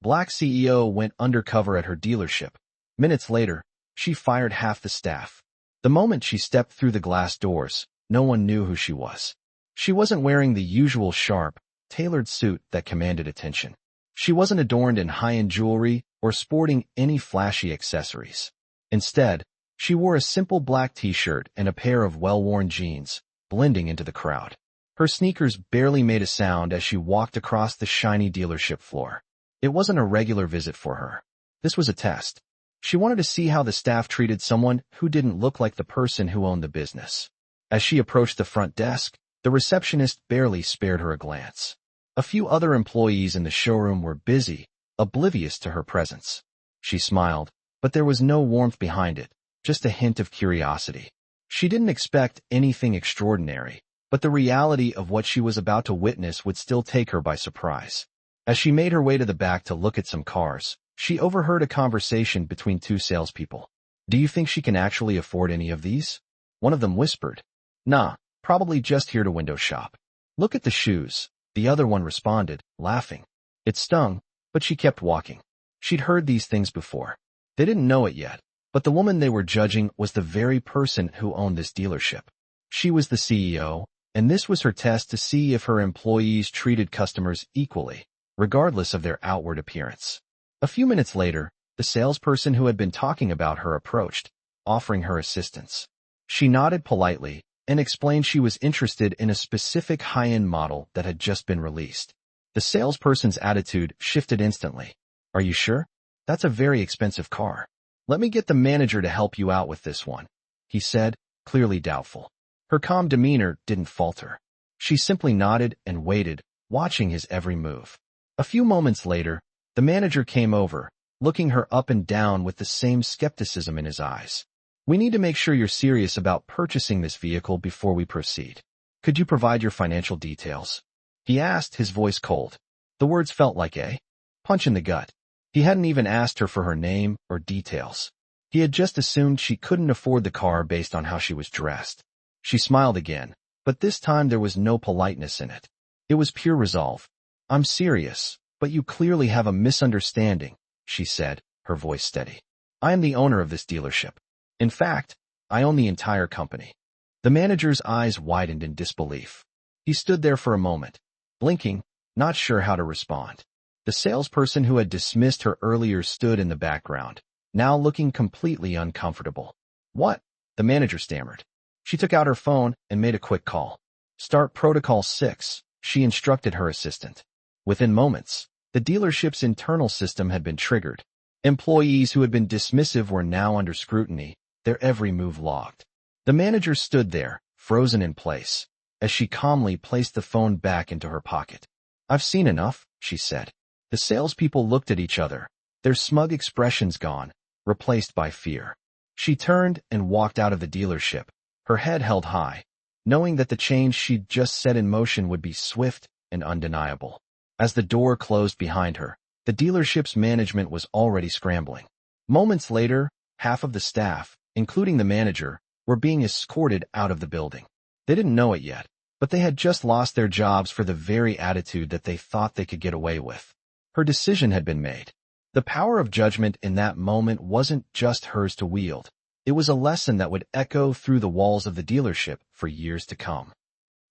Black CEO went undercover at her dealership. Minutes later, she fired half the staff. The moment she stepped through the glass doors, no one knew who she was. She wasn't wearing the usual sharp, tailored suit that commanded attention. She wasn't adorned in high-end jewelry or sporting any flashy accessories. Instead, she wore a simple black t-shirt and a pair of well-worn jeans, blending into the crowd. Her sneakers barely made a sound as she walked across the shiny dealership floor. It wasn't a regular visit for her. This was a test. She wanted to see how the staff treated someone who didn't look like the person who owned the business. As she approached the front desk, the receptionist barely spared her a glance. A few other employees in the showroom were busy, oblivious to her presence. She smiled, but there was no warmth behind it, just a hint of curiosity. She didn't expect anything extraordinary, but the reality of what she was about to witness would still take her by surprise. As she made her way to the back to look at some cars, she overheard a conversation between two salespeople. "Do you think she can actually afford any of these?" One of them whispered. "Nah, probably just here to window shop." "Look at the shoes," the other one responded, laughing. It stung, but she kept walking. She'd heard these things before. They didn't know it yet, but the woman they were judging was the very person who owned this dealership. She was the CEO, and this was her test to see if her employees treated customers equally, regardless of their outward appearance. A few minutes later, the salesperson who had been talking about her approached, offering her assistance. She nodded politely and explained she was interested in a specific high-end model that had just been released. The salesperson's attitude shifted instantly. "Are you sure? That's a very expensive car. Let me get the manager to help you out with this one," he said, clearly doubtful. Her calm demeanor didn't falter. She simply nodded and waited, watching his every move. A few moments later, the manager came over, looking her up and down with the same skepticism in his eyes. "We need to make sure you're serious about purchasing this vehicle before we proceed. Could you provide your financial details?" he asked, his voice cold. The words felt like a punch in the gut. He hadn't even asked her for her name or details. He had just assumed she couldn't afford the car based on how she was dressed. She smiled again, but this time there was no politeness in it. It was pure resolve. "I'm serious, but you clearly have a misunderstanding," she said, her voice steady. "I am the owner of this dealership. In fact, I own the entire company." The manager's eyes widened in disbelief. He stood there for a moment, blinking, not sure how to respond. The salesperson who had dismissed her earlier stood in the background, now looking completely uncomfortable. "What?" the manager stammered. She took out her phone and made a quick call. "Start Protocol 6, she instructed her assistant. Within moments, the dealership's internal system had been triggered. Employees who had been dismissive were now under scrutiny, their every move logged. The manager stood there, frozen in place, as she calmly placed the phone back into her pocket. "I've seen enough," she said. The salespeople looked at each other, their smug expressions gone, replaced by fear. She turned and walked out of the dealership, her head held high, knowing that the change she'd just set in motion would be swift and undeniable. As the door closed behind her, the dealership's management was already scrambling. Moments later, half of the staff, including the manager, were being escorted out of the building. They didn't know it yet, but they had just lost their jobs for the very attitude that they thought they could get away with. Her decision had been made. The power of judgment in that moment wasn't just hers to wield. It was a lesson that would echo through the walls of the dealership for years to come.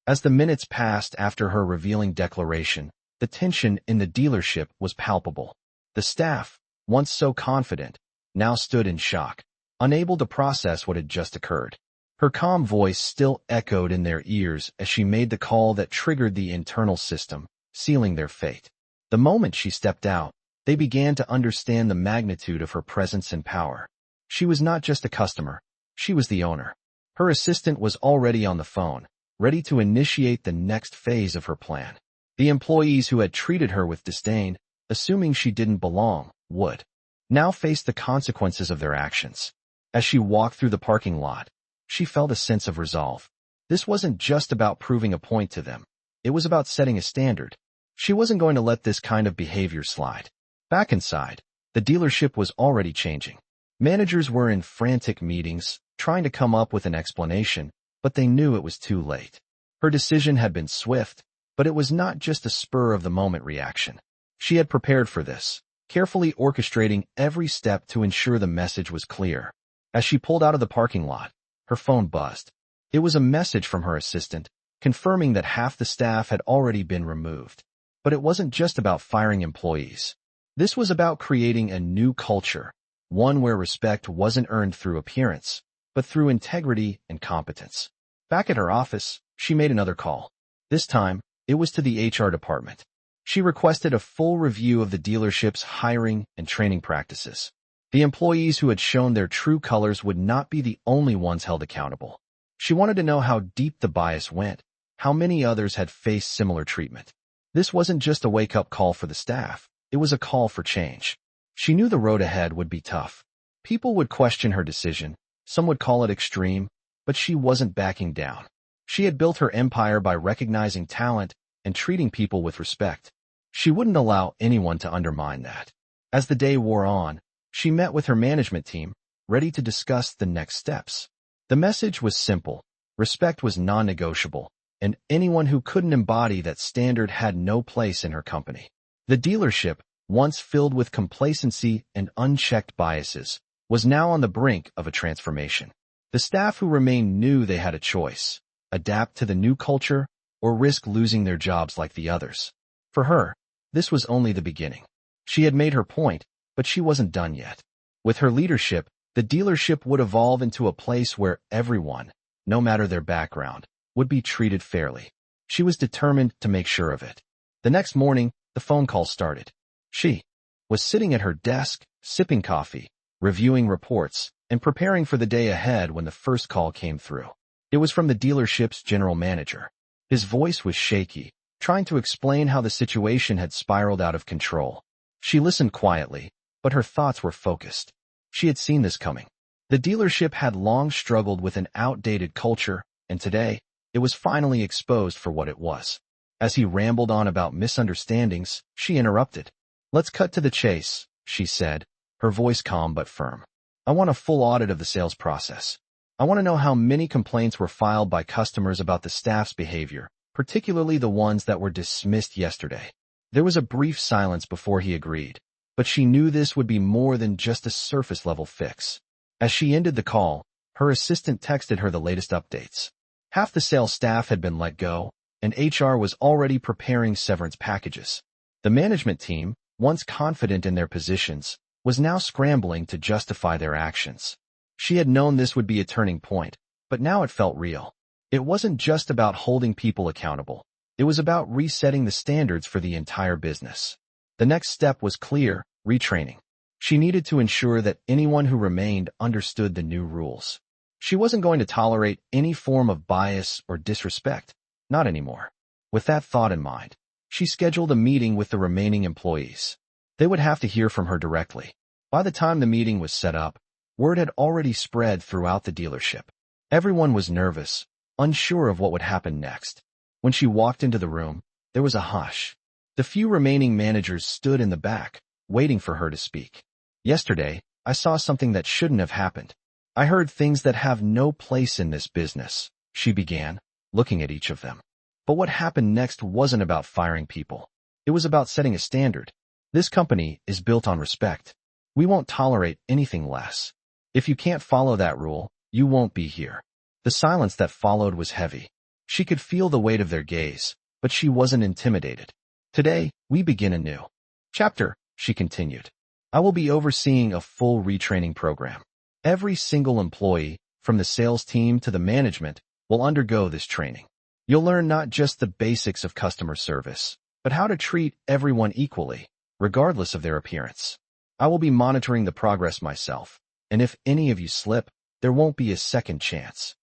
As the minutes passed after her revealing declaration, the tension in the dealership was palpable. The staff, once so confident, now stood in shock, unable to process what had just occurred. Her calm voice still echoed in their ears as she made the call that triggered the internal system, sealing their fate. The moment she stepped out, they began to understand the magnitude of her presence and power. She was not just a customer, she was the owner. Her assistant was already on the phone, ready to initiate the next phase of her plan. The employees who had treated her with disdain, assuming she didn't belong, would now face the consequences of their actions. As she walked through the parking lot, she felt a sense of resolve. This wasn't just about proving a point to them. It was about setting a standard. She wasn't going to let this kind of behavior slide. Back inside, the dealership was already changing. Managers were in frantic meetings, trying to come up with an explanation, but they knew it was too late. Her decision had been swift, but it was not just a spur-of-the-moment reaction. She had prepared for this. carefully orchestrating every step to ensure the message was clear. As she pulled out of the parking lot, her phone buzzed. It was a message from her assistant, confirming that half the staff had already been removed. But it wasn't just about firing employees. This was about creating a new culture, one where respect wasn't earned through appearance, but through integrity and competence. Back at her office, she made another call. This time, it was to the HR department. She requested a full review of the dealership's hiring and training practices. The employees who had shown their true colors would not be the only ones held accountable. She wanted to know how deep the bias went, how many others had faced similar treatment. This wasn't just a wake-up call for the staff, it was a call for change. She knew the road ahead would be tough. People would question her decision, some would call it extreme, but she wasn't backing down. She had built her empire by recognizing talent and treating people with respect. She wouldn't allow anyone to undermine that. As the day wore on, she met with her management team, ready to discuss the next steps. The message was simple. Respect was non-negotiable, and anyone who couldn't embody that standard had no place in her company. The dealership, once filled with complacency and unchecked biases, was now on the brink of a transformation. The staff who remained knew they had a choice: adapt to the new culture or risk losing their jobs like the others. For her, this was only the beginning. She had made her point, but she wasn't done yet. With her leadership, the dealership would evolve into a place where everyone, no matter their background, would be treated fairly. She was determined to make sure of it. The next morning, the phone call started. She was sitting at her desk, sipping coffee, reviewing reports, and preparing for the day ahead when the first call came through. It was from the dealership's general manager. His voice was shaky, trying to explain how the situation had spiraled out of control. She listened quietly, but her thoughts were focused. She had seen this coming. The dealership had long struggled with an outdated culture, and today, it was finally exposed for what it was. As he rambled on about misunderstandings, she interrupted. "Let's cut to the chase," she said, her voice calm but firm. "I want a full audit of the sales process. I want to know how many complaints were filed by customers about the staff's behavior, particularly the ones that were dismissed yesterday." There was a brief silence before he agreed, but she knew this would be more than just a surface-level fix. As she ended the call, her assistant texted her the latest updates. Half the sales staff had been let go, and HR was already preparing severance packages. The management team, once confident in their positions, was now scrambling to justify their actions. She had known this would be a turning point, but now it felt real. It wasn't just about holding people accountable. It was about resetting the standards for the entire business. The next step was clear: retraining. She needed to ensure that anyone who remained understood the new rules. She wasn't going to tolerate any form of bias or disrespect. Not anymore. With that thought in mind, she scheduled a meeting with the remaining employees. They would have to hear from her directly. By the time the meeting was set up, word had already spread throughout the dealership. Everyone was nervous, unsure of what would happen next. When she walked into the room, there was a hush. The few remaining managers stood in the back, waiting for her to speak. "Yesterday, I saw something that shouldn't have happened. I heard things that have no place in this business," she began, looking at each of them. But what happened next wasn't about firing people. It was about setting a standard. "This company is built on respect. We won't tolerate anything less. If you can't follow that rule, you won't be here." The silence that followed was heavy. She could feel the weight of their gaze, but she wasn't intimidated. "Today, we begin a new chapter," she continued. "I will be overseeing a full retraining program. Every single employee, from the sales team to the management, will undergo this training. You'll learn not just the basics of customer service, but how to treat everyone equally, regardless of their appearance. I will be monitoring the progress myself, and if any of you slip, there won't be a second chance."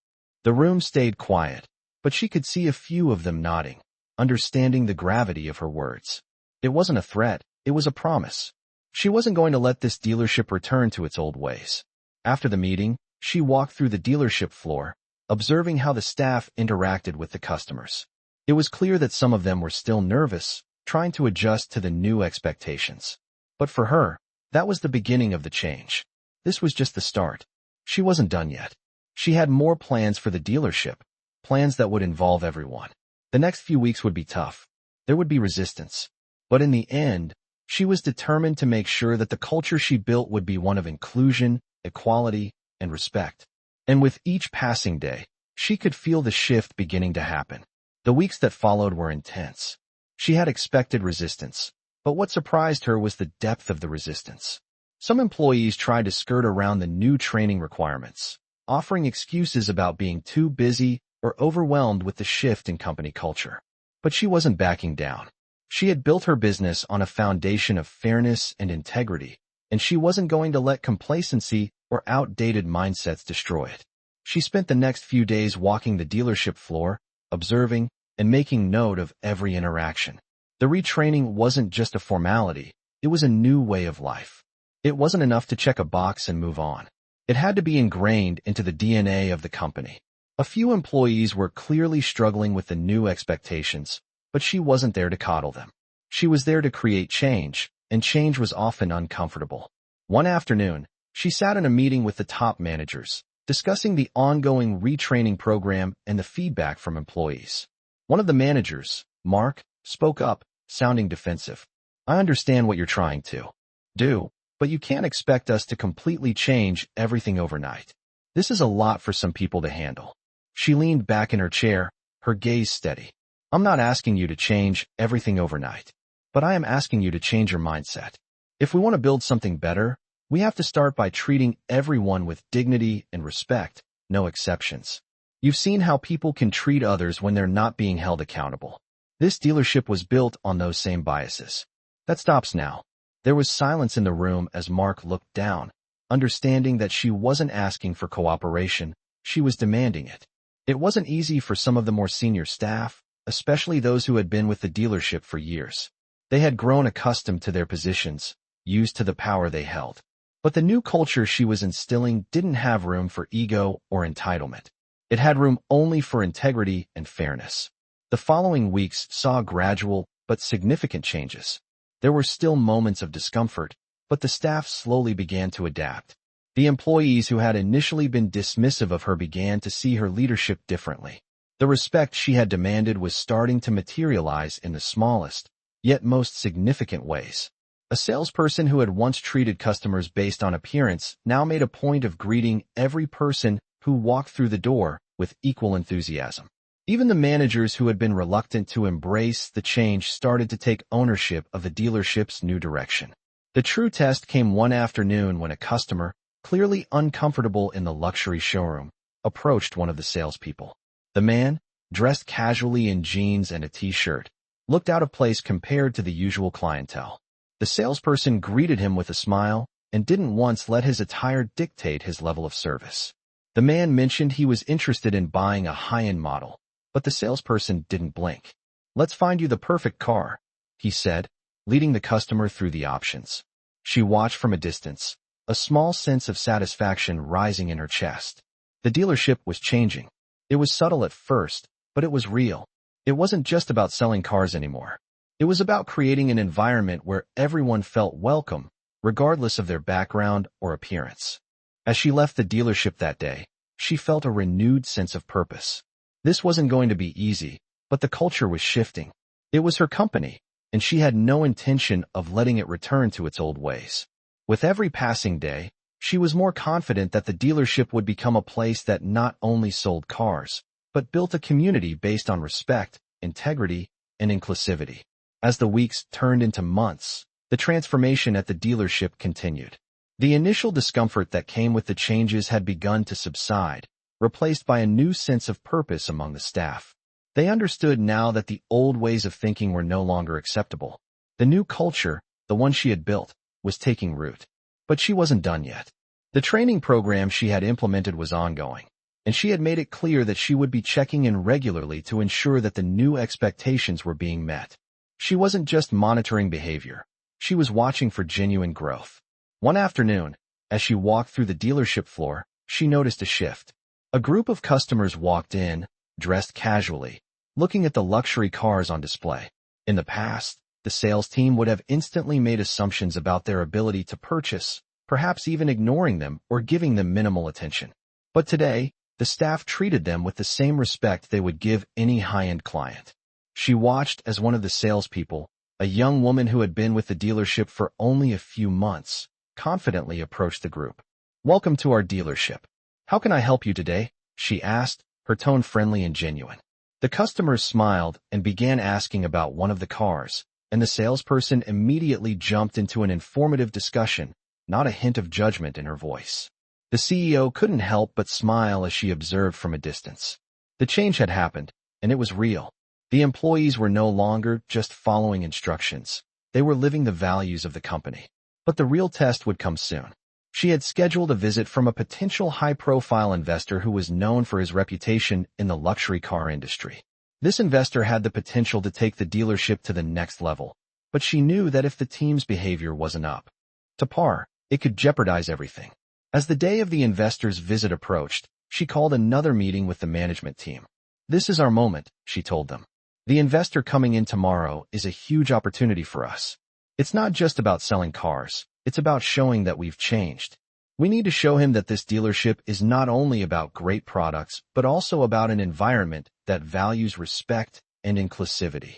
The room stayed quiet, but she could see a few of them nodding, understanding the gravity of her words. It wasn't a threat, it was a promise. She wasn't going to let this dealership return to its old ways. After the meeting, she walked through the dealership floor, observing how the staff interacted with the customers. It was clear that some of them were still nervous, trying to adjust to the new expectations. But for her, that was the beginning of the change. This was just the start. She wasn't done yet. She had more plans for the dealership, plans that would involve everyone. The next few weeks would be tough. There would be resistance. But in the end, She was determined to make sure that the culture she built would be one of inclusion, equality, and respect. And with each passing day, she could feel the shift beginning to happen. The weeks that followed were intense. She had expected resistance, but what surprised her was the depth of the resistance. Some employees tried to skirt around the new training requirements, offering excuses about being too busy or overwhelmed with the shift in company culture. But she wasn't backing down. She had built her business on a foundation of fairness and integrity, and she wasn't going to let complacency or outdated mindsets destroy it. She spent the next few days walking the dealership floor, observing, and making note of every interaction. The retraining wasn't just a formality, it was a new way of life. It wasn't enough to check a box and move on. It had to be ingrained into the DNA of the company. A few employees were clearly struggling with the new expectations, but she wasn't there to coddle them. She was there to create change, and change was often uncomfortable. One afternoon, she sat in a meeting with the top managers, discussing the ongoing retraining program and the feedback from employees. One of the managers, Mark, spoke up, sounding defensive. "I understand what you're trying to do, but you can't expect us to completely change everything overnight. This is a lot for some people to handle." She leaned back in her chair, her gaze steady. "I'm not asking you to change everything overnight, but I am asking you to change your mindset. If we want to build something better, we have to start by treating everyone with dignity and respect, no exceptions. You've seen how people can treat others when they're not being held accountable. This dealership was built on those same biases. That stops now." There was silence in the room as Mark looked down, understanding that she wasn't asking for cooperation, she was demanding it. It wasn't easy for some of the more senior staff, especially those who had been with the dealership for years. They had grown accustomed to their positions, used to the power they held. But the new culture she was instilling didn't have room for ego or entitlement. It had room only for integrity and fairness. The following weeks saw gradual but significant changes. There were still moments of discomfort, but the staff slowly began to adapt. The employees who had initially been dismissive of her began to see her leadership differently. The respect she had demanded was starting to materialize in the smallest, yet most significant ways. A salesperson who had once treated customers based on appearance now made a point of greeting every person who walked through the door with equal enthusiasm. Even the managers who had been reluctant to embrace the change started to take ownership of the dealership's new direction. The true test came one afternoon when a customer, clearly uncomfortable in the luxury showroom, approached one of the salespeople. The man, dressed casually in jeans and a t-shirt, looked out of place compared to the usual clientele. The salesperson greeted him with a smile and didn't once let his attire dictate his level of service. The man mentioned he was interested in buying a high-end model, but the salesperson didn't blink. "Let's find you the perfect car," he said, leading the customer through the options. She watched from a distance, a small sense of satisfaction rising in her chest. The dealership was changing. It was subtle at first, but it was real. It wasn't just about selling cars anymore. It was about creating an environment where everyone felt welcome, regardless of their background or appearance. As she left the dealership that day, she felt a renewed sense of purpose. This wasn't going to be easy, but the culture was shifting. It was her company, and she had no intention of letting it return to its old ways. With every passing day, she was more confident that the dealership would become a place that not only sold cars, but built a community based on respect, integrity, and inclusivity. As the weeks turned into months, the transformation at the dealership continued. The initial discomfort that came with the changes had begun to subside, replaced by a new sense of purpose among the staff. They understood now that the old ways of thinking were no longer acceptable. The new culture, the one she had built, was taking root. But she wasn't done yet. The training program she had implemented was ongoing, and she had made it clear that she would be checking in regularly to ensure that the new expectations were being met. She wasn't just monitoring behavior. She was watching for genuine growth. One afternoon, as she walked through the dealership floor, she noticed a shift. A group of customers walked in, dressed casually, looking at the luxury cars on display. In the past, the sales team would have instantly made assumptions about their ability to purchase, perhaps even ignoring them or giving them minimal attention. But today, the staff treated them with the same respect they would give any high-end client. She watched as one of the salespeople, A young woman who had been with the dealership for only a few months confidently approached the group. "Welcome to our dealership. How can I help you today?" she asked, her tone friendly and genuine. The customers smiled and began asking about one of the cars, and the salesperson immediately jumped into an informative discussion, not a hint of judgment in her voice. The CEO couldn't help but smile as she observed from a distance. The change had happened, and it was real. The employees were no longer just following instructions. They were living the values of the company. But the real test would come soon. She had scheduled a visit from a potential high-profile investor who was known for his reputation in the luxury car industry. This investor had the potential to take the dealership to the next level, but she knew that if the team's behavior wasn't up to par, it could jeopardize everything. As the day of the investor's visit approached, she called another meeting with the management team. "This is our moment," she told them. "The investor coming in tomorrow is a huge opportunity for us. It's not just about selling cars. It's about showing that we've changed. We need to show him that this dealership is not only about great products, but also about an environment that values respect and inclusivity."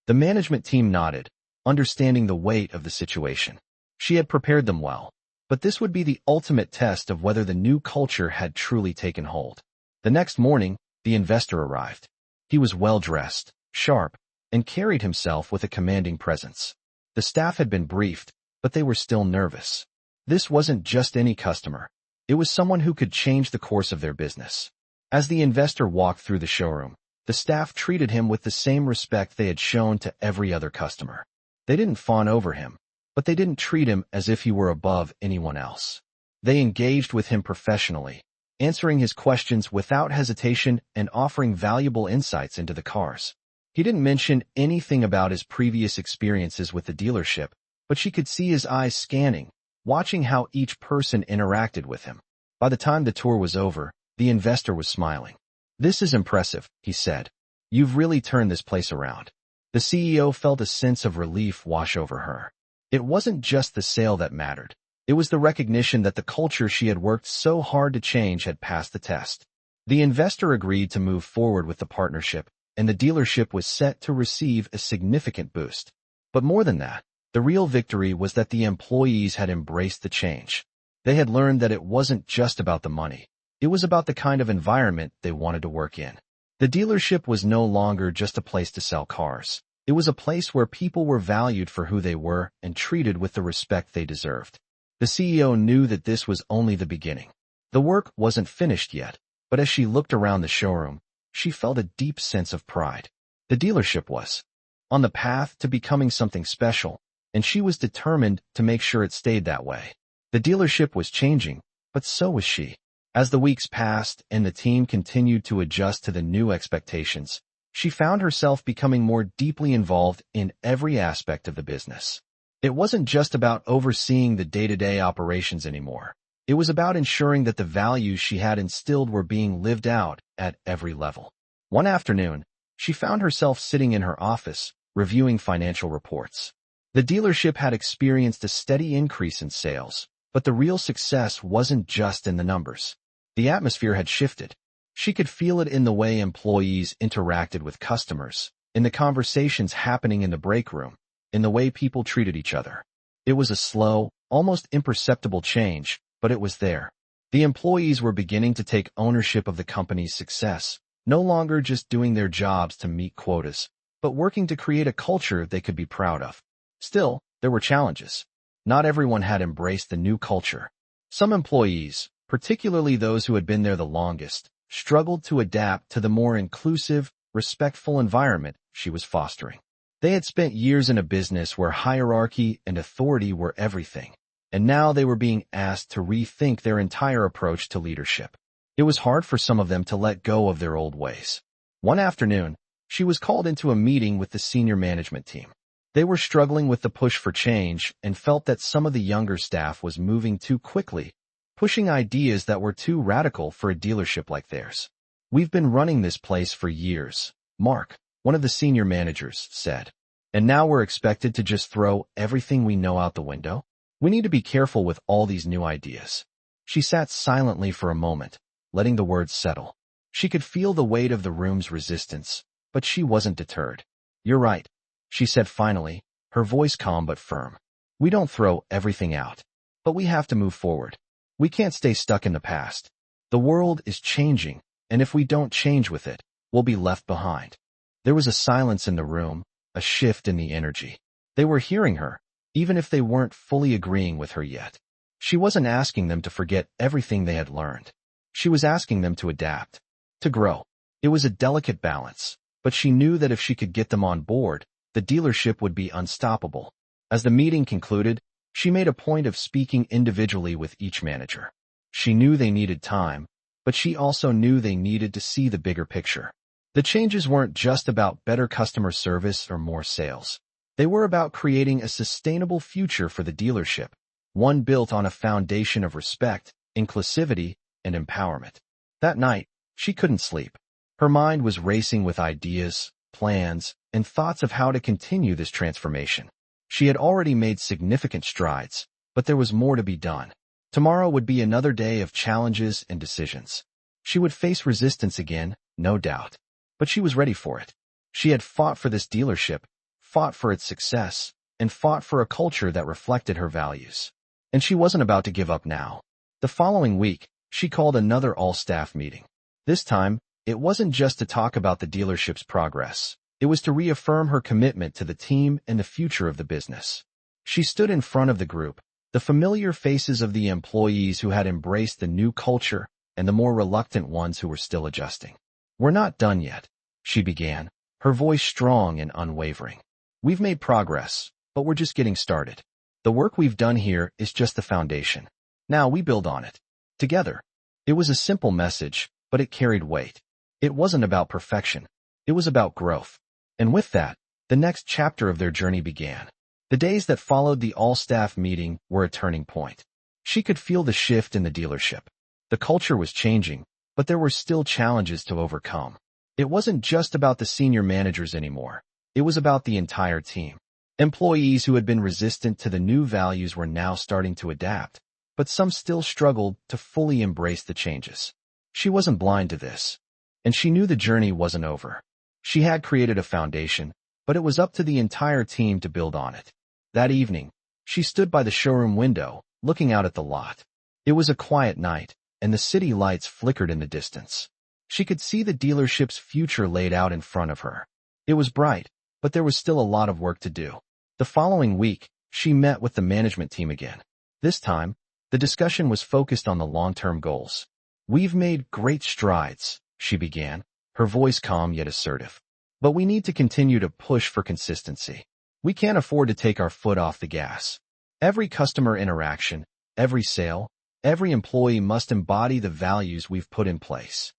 The management team nodded, understanding the weight of the situation. She had prepared them well, but this would be the ultimate test of whether the new culture had truly taken hold. The next morning, the investor arrived. He was well-dressed, sharp, and carried himself with a commanding presence. The staff had been briefed, but they were still nervous. This wasn't just any customer. It was someone who could change the course of their business. As the investor walked through the showroom, the staff treated him with the same respect they had shown to every other customer. They didn't fawn over him, but they didn't treat him as if he were above anyone else. They engaged with him professionally, answering his questions without hesitation and offering valuable insights into the cars. He didn't mention anything about his previous experiences with the dealership, but she could see his eyes scanning, watching how each person interacted with him. By the time the tour was over, the investor was smiling. "This is impressive," he said. "You've really turned this place around." The CEO felt a sense of relief wash over her. It wasn't just the sale that mattered. It was the recognition that the culture she had worked so hard to change had passed the test. The investor agreed to move forward with the partnership, and the dealership was set to receive a significant boost. But more than that, the real victory was that the employees had embraced the change. They had learned that it wasn't just about the money. It was about the kind of environment they wanted to work in. The dealership was no longer just a place to sell cars. It was a place where people were valued for who they were and treated with the respect they deserved. The CEO knew that this was only the beginning. The work wasn't finished yet, but as she looked around the showroom, she felt a deep sense of pride. The dealership was on the path to becoming something special, and she was determined to make sure it stayed that way. The dealership was changing, but so was she. As the weeks passed and the team continued to adjust to the new expectations, she found herself becoming more deeply involved in every aspect of the business. It wasn't just about overseeing the day-to-day operations anymore. It was about ensuring that the values she had instilled were being lived out at every level. One afternoon, she found herself sitting in her office, reviewing financial reports. The dealership had experienced a steady increase in sales, but the real success wasn't just in the numbers. The atmosphere had shifted. She could feel it in the way employees interacted with customers, in the conversations happening in the break room, in the way people treated each other. It was a slow, almost imperceptible change, but it was there. The employees were beginning to take ownership of the company's success, no longer just doing their jobs to meet quotas, but working to create a culture they could be proud of. Still, there were challenges. Not everyone had embraced the new culture. Some employees, particularly those who had been there the longest, struggled to adapt to the more inclusive, respectful environment she was fostering. They had spent years in a business where hierarchy and authority were everything, and now they were being asked to rethink their entire approach to leadership. It was hard for some of them to let go of their old ways. One afternoon, she was called into a meeting with the senior management team. They were struggling with the push for change and felt that some of the younger staff was moving too quickly, pushing ideas that were too radical for a dealership like theirs. "We've been running this place for years," Mark, one of the senior managers, said. "And now we're expected to just throw everything we know out the window? We need to be careful with all these new ideas." She sat silently for a moment, letting the words settle. She could feel the weight of the room's resistance, but she wasn't deterred. "You're right," she said finally. her voice calm but firm. We don't throw everything out, but we have to move forward. We can't stay stuck in the past. The world is changing, and if we don't change with it, we'll be left behind. There was a silence in the room, a shift in the energy. They were hearing her, even if they weren't fully agreeing with her yet. She wasn't asking them to forget everything they had learned. She was asking them to adapt, to grow. It was a delicate balance, but she knew that if she could get them on board, the dealership would be unstoppable. As the meeting concluded, she made a point of speaking individually with each manager. She knew they needed time, but she also knew they needed to see the bigger picture. The changes weren't just about better customer service or more sales. They were about creating a sustainable future for the dealership, one built on a foundation of respect, inclusivity, and empowerment. That night, she couldn't sleep. Her mind was racing with ideas, plans, and thoughts of how to continue this transformation. She had already made significant strides, but there was more to be done. Tomorrow would be another day of challenges and decisions. She would face resistance again, no doubt. But she was ready for it. She had fought for this dealership, fought for its success, and fought for a culture that reflected her values. And she wasn't about to give up now. The following week, she called another all-staff meeting. This time, it wasn't just to talk about the dealership's progress. It was to reaffirm her commitment to the team and the future of the business. She stood in front of the group, the familiar faces of the employees who had embraced the new culture and the more reluctant ones who were still adjusting. "We're not done yet," she began, her voice strong and unwavering. "We've made progress, but we're just getting started. The work we've done here is just the foundation. Now we build on it. Together." It was a simple message, but it carried weight. It wasn't about perfection. It was about growth. And with that, the next chapter of their journey began. The days that followed the all-staff meeting were a turning point. She could feel the shift in the dealership. The culture was changing, but there were still challenges to overcome. It wasn't just about the senior managers anymore. It was about the entire team. Employees who had been resistant to the new values were now starting to adapt, but some still struggled to fully embrace the changes. She wasn't blind to this, and she knew the journey wasn't over. She had created a foundation, but it was up to the entire team to build on it. That evening, she stood by the showroom window, looking out at the lot. It was a quiet night, and the city lights flickered in the distance. She could see the dealership's future laid out in front of her. It was bright, but there was still a lot of work to do. The following week, she met with the management team again. This time, the discussion was focused on the long-term goals. "We've made great strides," she began, her voice calm yet assertive. "But we need to continue to push for consistency. We can't afford to take our foot off the gas. Every customer interaction, every sale, every employee must embody the values we've put in place."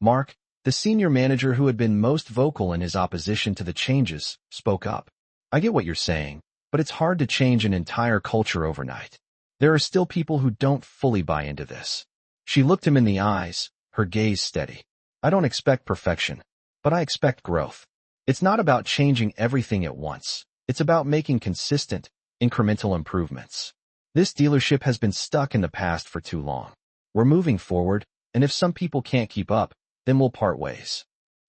Mark, the senior manager who had been most vocal in his opposition to the changes, spoke up. "I get what you're saying, but it's hard to change an entire culture overnight. There are still people who don't fully buy into this." She looked him in the eyes, her gaze steady. "I don't expect perfection, but I expect growth. It's not about changing everything at once. It's about making consistent, incremental improvements. This dealership has been stuck in the past for too long. We're moving forward, and if some people can't keep up, then we'll part ways."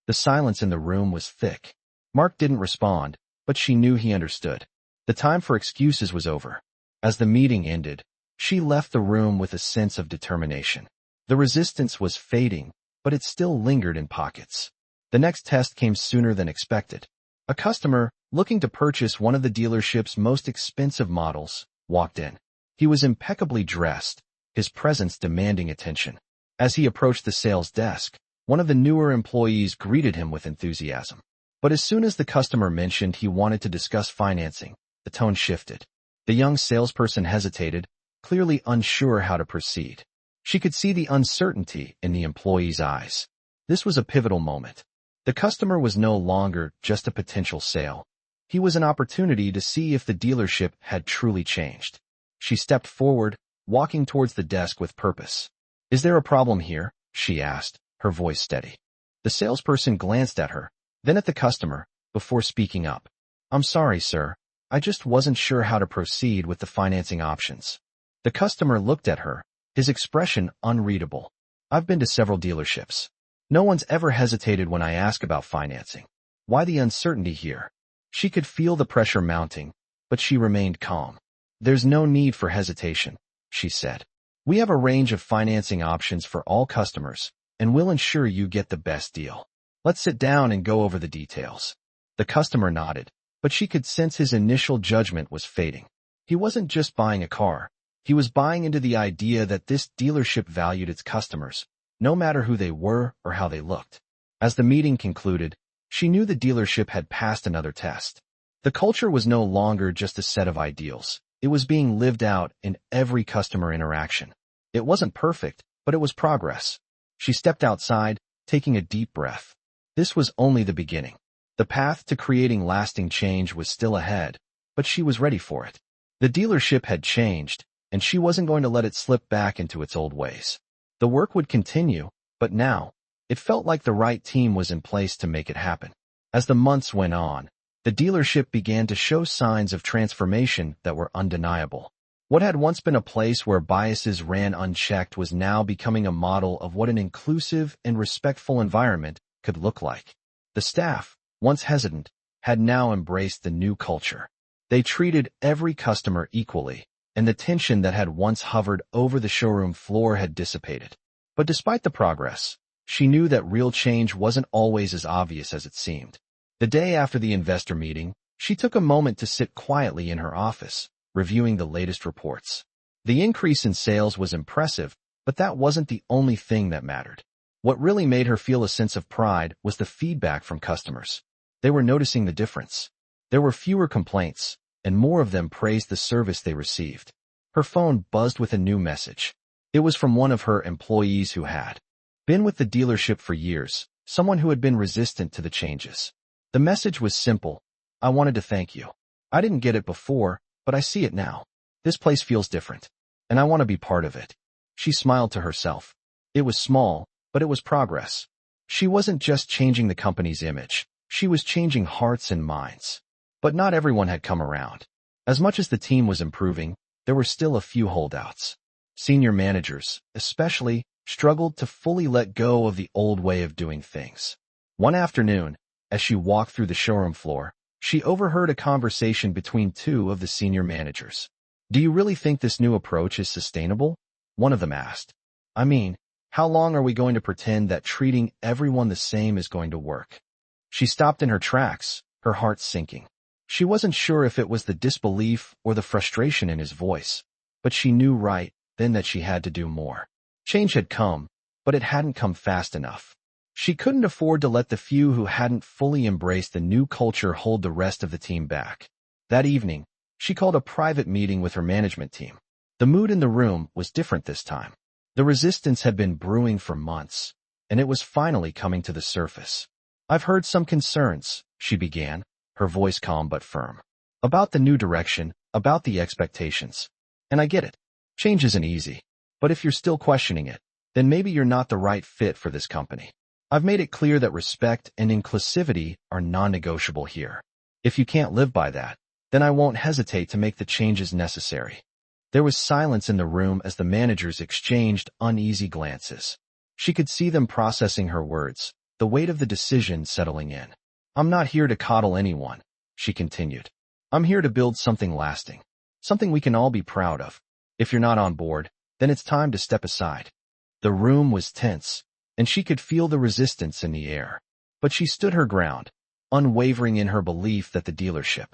The silence in the room was thick. Mark didn't respond, but she knew he understood. The time for excuses was over. As the meeting ended, she left the room with a sense of determination. The resistance was fading, but it still lingered in pockets. The next test came sooner than expected. A customer, looking to purchase one of the dealership's most expensive models, walked in. He was impeccably dressed, his presence demanding attention. As he approached the sales desk, one of the newer employees greeted him with enthusiasm. But as soon as the customer mentioned he wanted to discuss financing, the tone shifted. The young salesperson hesitated, clearly unsure how to proceed. She could see the uncertainty in the employee's eyes. This was a pivotal moment. The customer was no longer just a potential sale. He was an opportunity to see if the dealership had truly changed. She stepped forward, walking towards the desk with purpose. "Is there a problem here?" she asked, her voice steady. The salesperson glanced at her, then at the customer, before speaking up. "I'm sorry, sir. I just wasn't sure how to proceed with the financing options." The customer looked at her, his expression unreadable. "I've been to several dealerships. No one's ever hesitated when I ask about financing. Why the uncertainty here?" She could feel the pressure mounting, but she remained calm. "There's no need for hesitation," she said. "We have a range of financing options for all customers, and we'll ensure you get the best deal. Let's sit down and go over the details." The customer nodded, but she could sense his initial judgment was fading. He wasn't just buying a car. He was buying into the idea that this dealership valued its customers, no matter who they were or how they looked. As the meeting concluded, she knew the dealership had passed another test. The culture was no longer just a set of ideals. It was being lived out in every customer interaction. It wasn't perfect, but it was progress. She stepped outside, taking a deep breath. This was only the beginning. The path to creating lasting change was still ahead, but she was ready for it. The dealership had changed, and she wasn't going to let it slip back into its old ways. The work would continue, but now, it felt like the right team was in place to make it happen. As the months went on, the dealership began to show signs of transformation that were undeniable. What had once been a place where biases ran unchecked was now becoming a model of what an inclusive and respectful environment could look like. The staff, once hesitant, had now embraced the new culture. They treated every customer equally, and the tension that had once hovered over the showroom floor had dissipated. But despite the progress, she knew that real change wasn't always as obvious as it seemed. The day after the investor meeting, she took a moment to sit quietly in her office, reviewing the latest reports. The increase in sales was impressive, but that wasn't the only thing that mattered. What really made her feel a sense of pride was the feedback from customers. They were noticing the difference. There were fewer complaints, and more of them praised the service they received. Her phone buzzed with a new message. It was from one of her employees who had been with the dealership for years, someone who had been resistant to the changes. The message was simple. "I wanted to thank you. I didn't get it before, but I see it now. This place feels different, and I want to be part of it." She smiled to herself. It was small, but it was progress. She wasn't just changing the company's image. She was changing hearts and minds. But not everyone had come around. As much as the team was improving, there were still a few holdouts. Senior managers, especially, struggled to fully let go of the old way of doing things. One afternoon, as she walked through the showroom floor, she overheard a conversation between two of the senior managers. "Do you really think this new approach is sustainable?" one of them asked. "I mean, how long are we going to pretend that treating everyone the same is going to work?" She stopped in her tracks, her heart sinking. She wasn't sure if it was the disbelief or the frustration in his voice, but she knew right then that she had to do more. Change had come, but it hadn't come fast enough. She couldn't afford to let the few who hadn't fully embraced the new culture hold the rest of the team back. That evening, she called a private meeting with her management team. The mood in the room was different this time. The resistance had been brewing for months, and it was finally coming to the surface. "I've heard some concerns," she began, her voice calm but firm. "About the new direction, about the expectations. And I get it. Change isn't easy. But if you're still questioning it, then maybe you're not the right fit for this company. I've made it clear that respect and inclusivity are non-negotiable here. If you can't live by that, then I won't hesitate to make the changes necessary." There was silence in the room as the managers exchanged uneasy glances. She could see them processing her words, the weight of the decision settling in. "I'm not here to coddle anyone," she continued. "I'm here to build something lasting, something we can all be proud of. If you're not on board, then it's time to step aside." The room was tense, and she could feel the resistance in the air. But she stood her ground, unwavering in her belief that the dealership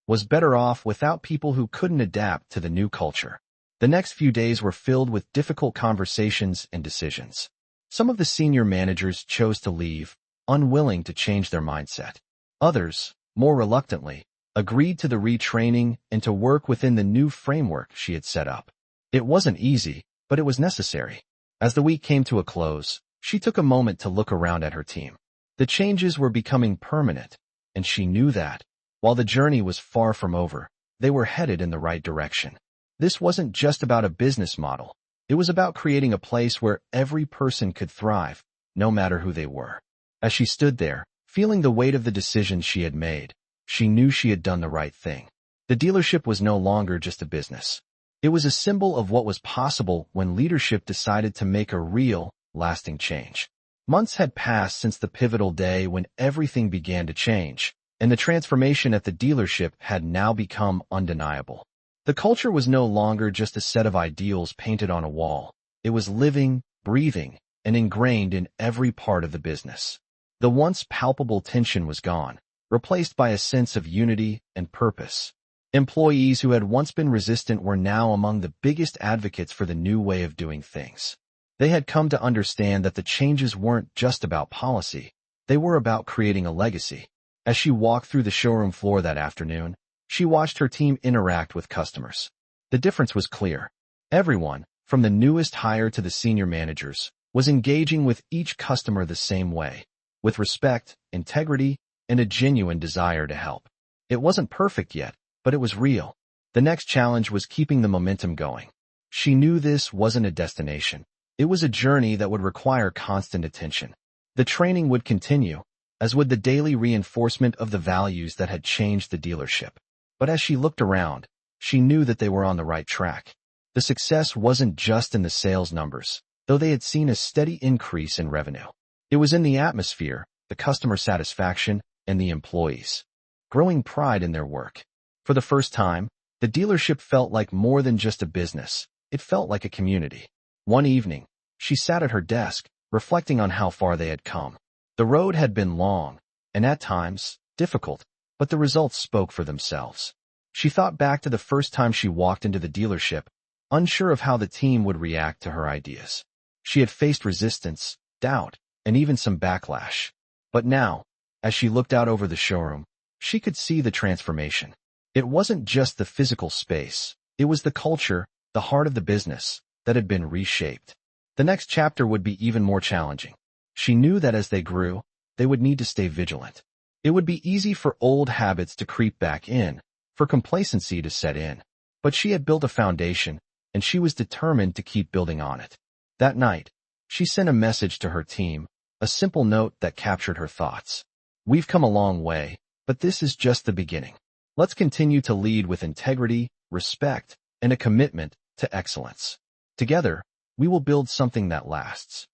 was better off without people who couldn't adapt to the new culture. The next few days were filled with difficult conversations and decisions. Some of the senior managers chose to leave, unwilling to change their mindset. Others, more reluctantly, agreed to the retraining and to work within the new framework she had set up. It wasn't easy, but it was necessary. As the week came to a close, she took a moment to look around at her team. The changes were becoming permanent, and she knew that, while the journey was far from over, they were headed in the right direction. This wasn't just about a business model. It was about creating a place where every person could thrive, no matter who they were. As she stood there, feeling the weight of the decisions she had made, she knew she had done the right thing. The dealership was no longer just a business. It was a symbol of what was possible when leadership decided to make a real, lasting change. Months had passed since the pivotal day when everything began to change, and the transformation at the dealership had now become undeniable. The culture was no longer just a set of ideals painted on a wall. It was living, breathing, and ingrained in every part of the business. The once palpable tension was gone, replaced by a sense of unity and purpose. Employees who had once been resistant were now among the biggest advocates for the new way of doing things. They had come to understand that the changes weren't just about policy, they were about creating a legacy. As she walked through the showroom floor that afternoon, she watched her team interact with customers. The difference was clear. Everyone, from the newest hire to the senior managers, was engaging with each customer the same way, with respect, integrity, and a genuine desire to help. It wasn't perfect yet, but it was real. The next challenge was keeping the momentum going. She knew this wasn't a destination. It was a journey that would require constant attention. The training would continue, as would the daily reinforcement of the values that had changed the dealership. But as she looked around, she knew that they were on the right track. The success wasn't just in the sales numbers, though they had seen a steady increase in revenue. It was in the atmosphere, the customer satisfaction, and the employees' growing pride in their work. For the first time, the dealership felt like more than just a business. It felt like a community. One evening, she sat at her desk, reflecting on how far they had come. The road had been long, and at times, difficult, but the results spoke for themselves. She thought back to the first time she walked into the dealership, unsure of how the team would react to her ideas. She had faced resistance, doubt, and even some backlash. But now, as she looked out over the showroom, she could see the transformation. It wasn't just the physical space, it was the culture, the heart of the business, that had been reshaped. The next chapter would be even more challenging. She knew that as they grew, they would need to stay vigilant. It would be easy for old habits to creep back in, for complacency to set in. But she had built a foundation, and she was determined to keep building on it. That night, she sent a message to her team, a simple note that captured her thoughts. "We've come a long way, but this is just the beginning. Let's continue to lead with integrity, respect, and a commitment to excellence. Together, we will build something that lasts."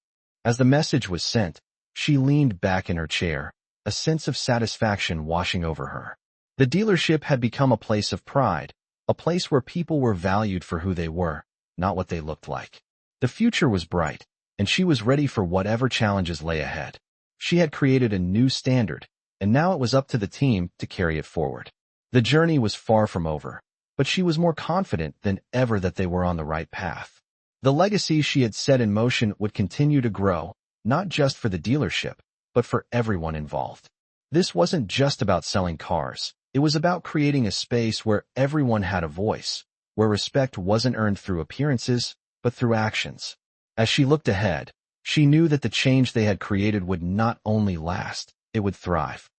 As the message was sent, she leaned back in her chair, a sense of satisfaction washing over her. The dealership had become a place of pride, a place where people were valued for who they were, not what they looked like. The future was bright, and she was ready for whatever challenges lay ahead. She had created a new standard, and now it was up to the team to carry it forward. The journey was far from over, but she was more confident than ever that they were on the right path. The legacy she had set in motion would continue to grow, not just for the dealership, but for everyone involved. This wasn't just about selling cars. It was about creating a space where everyone had a voice, where respect wasn't earned through appearances, but through actions. As she looked ahead, she knew that the change they had created would not only last, it would thrive.